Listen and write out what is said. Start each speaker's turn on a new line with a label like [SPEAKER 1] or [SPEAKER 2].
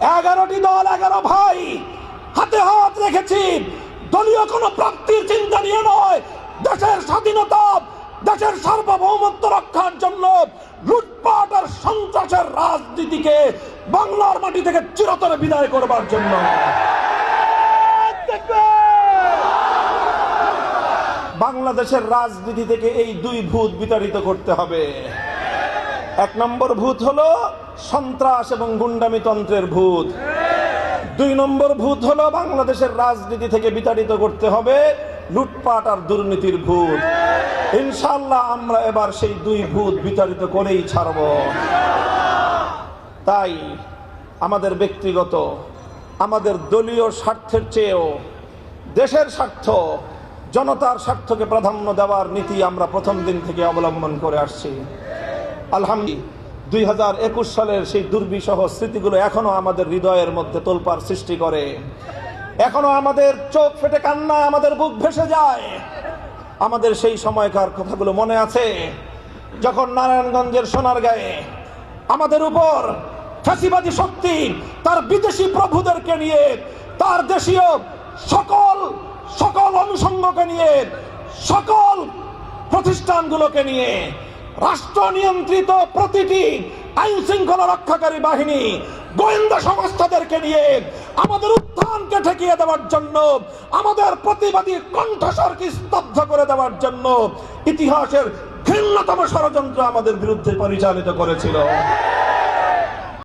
[SPEAKER 1] 11টি দল 11 ভাই হাতে হাত রেখেছি। দলীয় কোনো প্রাপ্তির চিন্তা নিয়ে নয়, দেশের স্বাধীনতা, দেশের সার্বভৌমত্ব রক্ষার জন্য লুটপাট আর সন্ত্রাসের রাজনীতিকে বাংলার মাটি থেকে চিরতরে বিদায় করবার জন্য। বাংলাদেশের রাজনীতি থেকে এই দুই ভূত বিতাড়িত করতে হবে। 1 নম্বর ভূত হলো সন্ত্রাস এবং গুন্ডামি তন্ত্রের ভূত। 2 নম্বর ভূত হলো বাংলাদেশের রাজনীতি থেকে বিতাড়িত করতে হবে লুটপাট আর দুর্নীতির ভূত। ইনশাআল্লাহ আমরা এবার সেই দুই ভূত বিতাড়িত করেই ছাড়ব। তাই আমাদের ব্যক্তিগত, আমাদের দলীয় স্বার্থের চেয়েও দেশের স্বার্থ, জনতার স্বার্থকে প্রাধান্য দেওয়ার নীতি আমরা প্রথম দিন থেকে অবলম্বন করে আসছি। আলহামদুলিল্লাহ 2021 সালের সেই দুর্বিষহ স্মৃতিগুলো এখনো আমাদের হৃদয়ের মধ্যে তোলপাড় সৃষ্টি করে। এখনো আমাদের চোখ ফেটে কান্নায় আমাদের বুক ভেসে যায়। আমাদের সেই সময়কার কথাগুলো মনে আছে, যখন নারায়ণগঞ্জের সোনারগাঁয়ে আমাদের উপর ফ্যাসিবাদী শক্তি তার বিদেশি প্রভুদেরকে নিয়ে, তার দেশীয় সকল অনুষঙ্গকে নিয়ে, সকল প্রতিষ্ঠানগুলোকে নিয়ে, রাষ্ট্র নিয়ন্ত্রিত প্রতিটি আইন শৃঙ্খলা রক্ষাকারী বাহিনী, গোয়েন্দা সংস্থাদেরকে নিয়ে আমাদের উত্থানকে ঠেকিয়ে দেওয়ার জন্য, আমাদের প্রতিবাদী কণ্ঠস্বরকে স্তব্ধ করে দেওয়ার জন্য ইতিহাসের ঘৃণ্যতম ষড়যন্ত্র আমাদের বিরুদ্ধে পরিচালিত করেছিল।